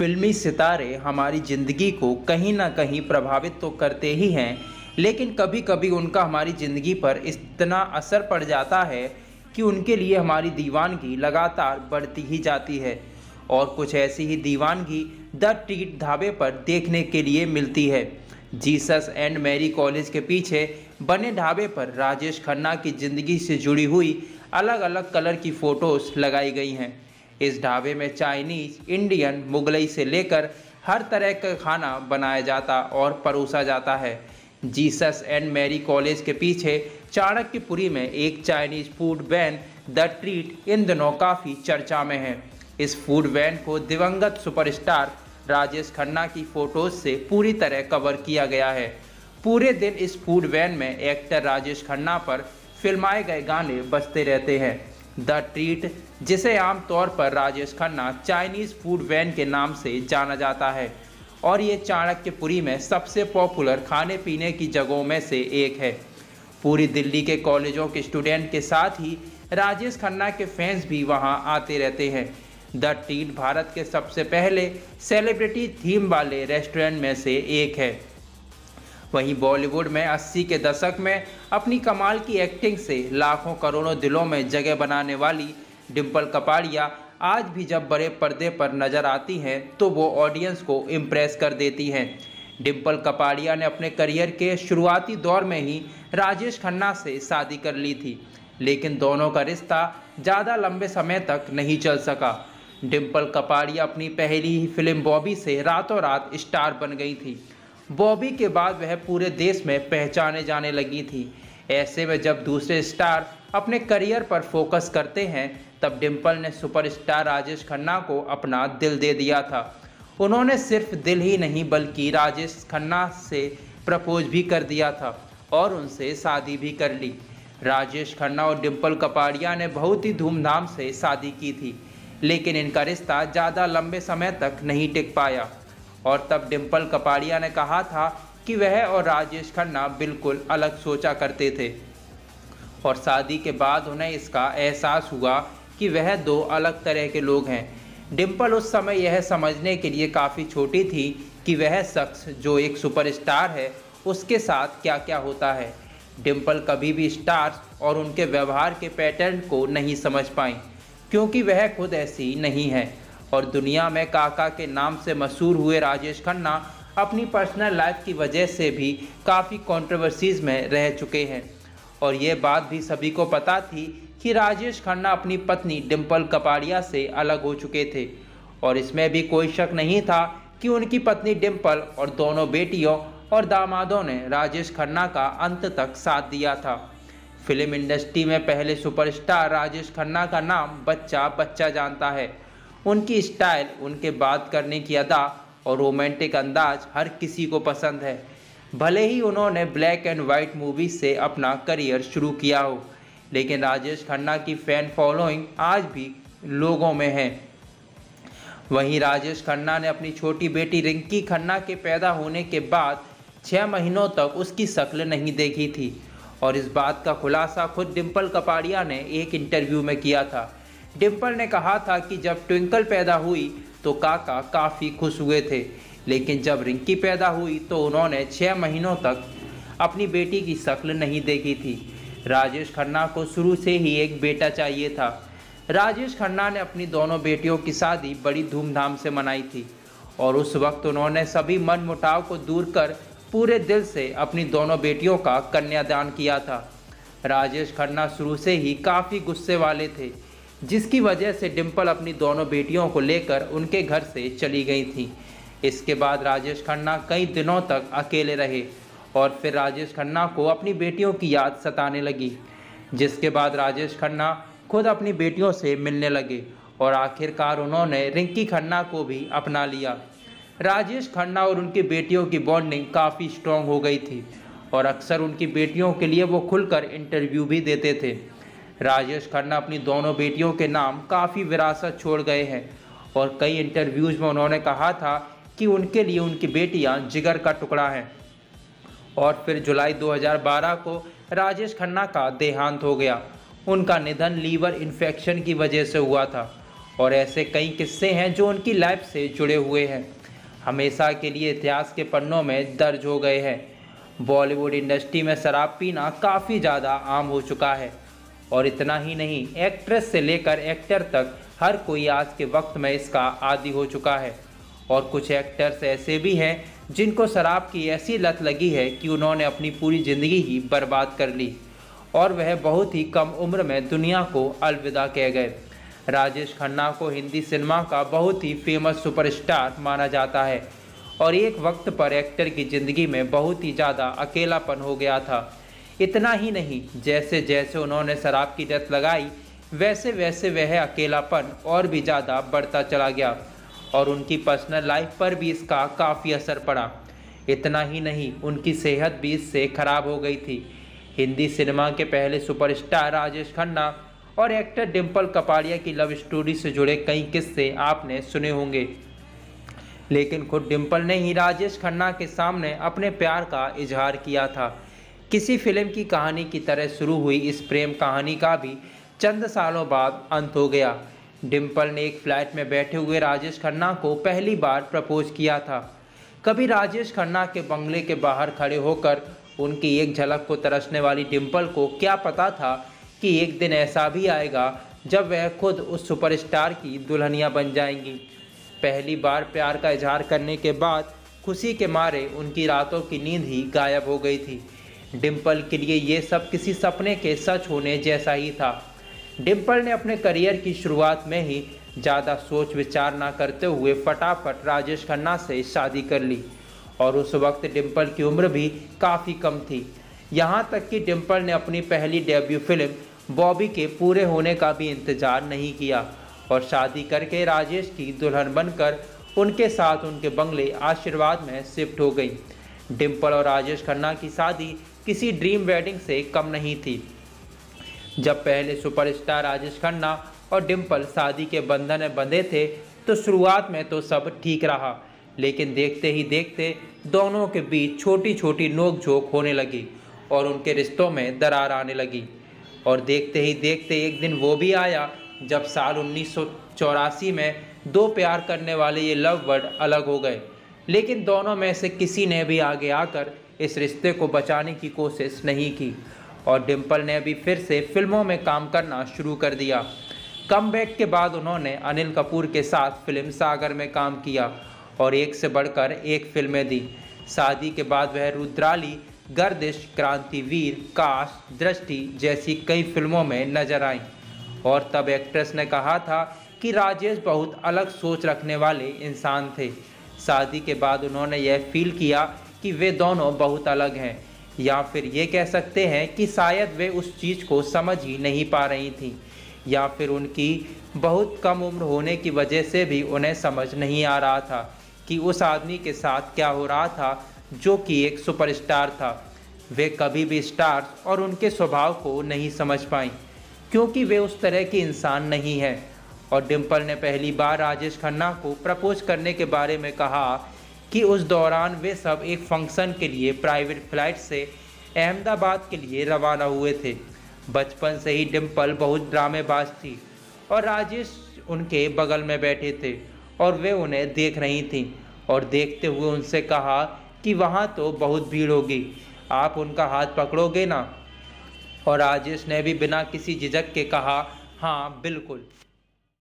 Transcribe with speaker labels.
Speaker 1: फिल्मी सितारे हमारी ज़िंदगी को कहीं ना कहीं प्रभावित तो करते ही हैं, लेकिन कभी कभी उनका हमारी ज़िंदगी पर इतना असर पड़ जाता है कि उनके लिए हमारी दीवानगी लगातार बढ़ती ही जाती है। और कुछ ऐसी ही दीवानगी द ट्रीट ढाबे पर देखने के लिए मिलती है। जीसस एंड मैरी कॉलेज के पीछे बने ढाबे पर राजेश खन्ना की ज़िंदगी से जुड़ी हुई अलग अलग कलर की फ़ोटोज़ लगाई गई हैं। इस ढाबे में चाइनीज़, इंडियन, मुगलई से लेकर हर तरह का खाना बनाया जाता और परोसा जाता है। जीसस एंड मैरी कॉलेज के पीछे चाणक्यपुरी में एक Chinese food when the treat इन दिनों काफ़ी चर्चा में है। इस फूड वैन को दिवंगत सुपरस्टार राजेश खन्ना की फ़ोटोज़ से पूरी तरह कवर किया गया है। पूरे दिन इस फूड वैन में एक्टर राजेश खन्ना पर फिल्माए गए गाने बजते रहते हैं। द ट्रीट, जिसे आमतौर पर Rajesh Khanna Chinese food van के नाम से जाना जाता है, और ये चाणक्यपुरी में सबसे पॉपुलर खाने पीने की जगहों में से एक है। पूरी दिल्ली के कॉलेजों के स्टूडेंट के साथ ही राजेश खन्ना के फैंस भी वहां आते रहते हैं। द ट्रीट भारत के सबसे पहले सेलिब्रिटी थीम वाले रेस्टोरेंट में से एक है। वहीं बॉलीवुड में 80 के दशक में अपनी कमाल की एक्टिंग से लाखों करोड़ों दिलों में जगह बनाने वाली डिम्पल कपाड़िया आज भी जब बड़े पर्दे पर नजर आती हैं तो वो ऑडियंस को इम्प्रेस कर देती हैं। डिम्पल कपाड़िया ने अपने करियर के शुरुआती दौर में ही राजेश खन्ना से शादी कर ली थी, लेकिन दोनों का रिश्ता ज़्यादा लंबे समय तक नहीं चल सका। डिम्पल कपाड़िया अपनी पहली ही फिल्म बॉबी से रातों रात स्टार बन गई थी। बॉबी के बाद वह पूरे देश में पहचाने जाने लगी थी। ऐसे में जब दूसरे स्टार अपने करियर पर फोकस करते हैं, तब डिम्पल ने सुपरस्टार राजेश खन्ना को अपना दिल दे दिया था। उन्होंने सिर्फ दिल ही नहीं बल्कि राजेश खन्ना से प्रपोज भी कर दिया था और उनसे शादी भी कर ली। राजेश खन्ना और डिम्पल कपाड़िया ने बहुत ही धूमधाम से शादी की थी, लेकिन इनका रिश्ता ज़्यादा लंबे समय तक नहीं टिक पाया। और तब डिम्पल कपाड़िया ने कहा था कि वह और राजेश खन्ना बिल्कुल अलग सोचा करते थे, और शादी के बाद उन्हें इसका एहसास हुआ कि वह दो अलग तरह के लोग हैं। डिम्पल उस समय यह समझने के लिए काफ़ी छोटी थी कि वह शख्स जो एक सुपरस्टार है उसके साथ क्या क्या होता है। डिम्पल कभी भी स्टार्स और उनके व्यवहार के पैटर्न को नहीं समझ पाई, क्योंकि वह खुद ऐसी नहीं है। और दुनिया में काका के नाम से मशहूर हुए राजेश खन्ना अपनी पर्सनल लाइफ की वजह से भी काफ़ी कंट्रोवर्सीज में रह चुके हैं। और ये बात भी सभी को पता थी कि राजेश खन्ना अपनी पत्नी डिम्पल कपाड़िया से अलग हो चुके थे, और इसमें भी कोई शक नहीं था कि उनकी पत्नी डिम्पल और दोनों बेटियों और दामादों ने राजेश खन्ना का अंत तक साथ दिया था। फिल्म इंडस्ट्री में पहले सुपरस्टार राजेश खन्ना का नाम बच्चा बच्चा जानता है। उनकी स्टाइल, उनके बात करने की अदा और रोमांटिक अंदाज हर किसी को पसंद है। भले ही उन्होंने ब्लैक एंड वाइट मूवी से अपना करियर शुरू किया हो, लेकिन राजेश खन्ना की फ़ैन फॉलोइंग आज भी लोगों में है। वहीं राजेश खन्ना ने अपनी छोटी बेटी रिंकी खन्ना के पैदा होने के बाद 6 महीनों तक उसकी शक्ल नहीं देखी थी, और इस बात का खुलासा खुद डिम्पल कपाड़िया ने एक इंटरव्यू में किया था। डिम्पल ने कहा था कि जब ट्विंकल पैदा हुई तो काका काफ़ी खुश हुए थे, लेकिन जब रिंकी पैदा हुई तो उन्होंने 6 महीनों तक अपनी बेटी की शक्ल नहीं देखी थी। राजेश खन्ना को शुरू से ही एक बेटा चाहिए था। राजेश खन्ना ने अपनी दोनों बेटियों की शादी बड़ी धूमधाम से मनाई थी, और उस वक्त उन्होंने सभी मनमुटाव को दूर कर पूरे दिल से अपनी दोनों बेटियों का कन्यादान किया था। राजेश खन्ना शुरू से ही काफ़ी गुस्से वाले थे, जिसकी वजह से डिम्पल अपनी दोनों बेटियों को लेकर उनके घर से चली गई थी। इसके बाद राजेश खन्ना कई दिनों तक अकेले रहे, और फिर राजेश खन्ना को अपनी बेटियों की याद सताने लगी, जिसके बाद राजेश खन्ना खुद अपनी बेटियों से मिलने लगे, और आखिरकार उन्होंने रिंकी खन्ना को भी अपना लिया। राजेश खन्ना और उनकी बेटियों की बॉन्डिंग काफ़ी स्ट्रॉन्ग हो गई थी, और अक्सर उनकी बेटियों के लिए वो खुलकर इंटरव्यू भी देते थे। राजेश खन्ना अपनी दोनों बेटियों के नाम काफ़ी विरासत छोड़ गए हैं, और कई इंटरव्यूज़ में उन्होंने कहा था कि उनके लिए उनकी बेटियां जिगर का टुकड़ा हैं। और फिर जुलाई 2012 को राजेश खन्ना का देहांत हो गया। उनका निधन लीवर इन्फेक्शन की वजह से हुआ था, और ऐसे कई किस्से हैं जो उनकी लाइफ से जुड़े हुए हैं, हमेशा के लिए इतिहास के पन्नों में दर्ज हो गए हैं। बॉलीवुड इंडस्ट्री में शराब पीना काफ़ी ज़्यादा आम हो चुका है और इतना ही नहीं, एक्ट्रेस से लेकर एक्टर तक हर कोई आज के वक्त में इसका आदी हो चुका है। और कुछ एक्टर्स ऐसे भी हैं जिनको शराब की ऐसी लत लगी है कि उन्होंने अपनी पूरी ज़िंदगी ही बर्बाद कर ली और वह बहुत ही कम उम्र में दुनिया को अलविदा कह गए। राजेश खन्ना को हिंदी सिनेमा का बहुत ही फेमस सुपरस्टार माना जाता है और एक वक्त पर एक्टर की ज़िंदगी में बहुत ही ज़्यादा अकेलापन हो गया था। इतना ही नहीं, जैसे जैसे उन्होंने शराब की लत लगाई वैसे वैसे वह अकेलापन और भी ज़्यादा बढ़ता चला गया और उनकी पर्सनल लाइफ पर भी इसका काफ़ी असर पड़ा। इतना ही नहीं, उनकी सेहत भी इससे खराब हो गई थी। हिंदी सिनेमा के पहले सुपरस्टार राजेश खन्ना और एक्टर डिम्पल कपाड़िया की लव स्टोरी से जुड़े कई किस्से आपने सुने होंगे, लेकिन खुद डिम्पल ने ही राजेश खन्ना के सामने अपने प्यार का इजहार किया था। किसी फिल्म की कहानी की तरह शुरू हुई इस प्रेम कहानी का भी चंद सालों बाद अंत हो गया। डिम्पल ने एक फ्लैट में बैठे हुए राजेश खन्ना को पहली बार प्रपोज किया था। कभी राजेश खन्ना के बंगले के बाहर खड़े होकर उनकी एक झलक को तरसने वाली डिम्पल को क्या पता था कि एक दिन ऐसा भी आएगा जब वह खुद उस सुपरस्टार की दुल्हनिया बन जाएंगी। पहली बार प्यार का इजहार करने के बाद खुशी के मारे उनकी रातों की नींद ही गायब हो गई थी। डिम्पल के लिए ये सब किसी सपने के सच होने जैसा ही था। डिम्पल ने अपने करियर की शुरुआत में ही ज़्यादा सोच विचार ना करते हुए फटाफट राजेश खन्ना से शादी कर ली और उस वक्त डिम्पल की उम्र भी काफ़ी कम थी। यहाँ तक कि डिम्पल ने अपनी पहली डेब्यू फिल्म बॉबी के पूरे होने का भी इंतज़ार नहीं किया और शादी करके राजेश की दुल्हन बनकर उनके साथ उनके बंगले आशीर्वाद में शिफ्ट हो गई। डिम्पल और राजेश खन्ना की शादी किसी ड्रीम वेडिंग से कम नहीं थी। जब पहले सुपरस्टार राजेश खन्ना और डिम्पल शादी के बंधन में बंधे थे तो शुरुआत में तो सब ठीक रहा, लेकिन देखते ही देखते दोनों के बीच छोटी छोटी नोक-झोंक होने लगी और उनके रिश्तों में दरार आने लगी। और देखते ही देखते एक दिन वो भी आया जब साल 1984 में दो प्यार करने वाले ये लव बर्ड अलग हो गए, लेकिन दोनों में से किसी ने भी आगे आकर इस रिश्ते को बचाने की कोशिश नहीं की और डिम्पल ने भी फिर से फिल्मों में काम करना शुरू कर दिया। कमबैक के बाद उन्होंने अनिल कपूर के साथ फिल्म सागर में काम किया और एक से बढ़कर एक फिल्में दी। शादी के बाद वह रुद्राली, गर्दिश, क्रांतिवीर, काश, दृष्टि जैसी कई फिल्मों में नजर आईं और तब एक्ट्रेस ने कहा था कि राजेश बहुत अलग सोच रखने वाले इंसान थे। शादी के बाद उन्होंने यह फील किया कि वे दोनों बहुत अलग हैं, या फिर ये कह सकते हैं कि शायद वे उस चीज़ को समझ ही नहीं पा रही थी, या फिर उनकी बहुत कम उम्र होने की वजह से भी उन्हें समझ नहीं आ रहा था कि उस आदमी के साथ क्या हो रहा था जो कि एक सुपरस्टार था। वे कभी भी स्टार्स और उनके स्वभाव को नहीं समझ पाईं क्योंकि वे उस तरह के इंसान नहीं हैं। और डिम्पल ने पहली बार राजेश खन्ना को प्रपोज करने के बारे में कहा कि उस दौरान वे सब एक फंक्शन के लिए प्राइवेट फ्लाइट से अहमदाबाद के लिए रवाना हुए थे। बचपन से ही डिम्पल बहुत ड्रामेबाज थी और राजेश उनके बगल में बैठे थे और वे उन्हें देख रही थीं और देखते हुए उनसे कहा कि वहाँ तो बहुत भीड़ होगी, आप उनका हाथ पकड़ोगे ना? और राजेश ने भी बिना किसी झिझक के कहा, हाँ बिल्कुल।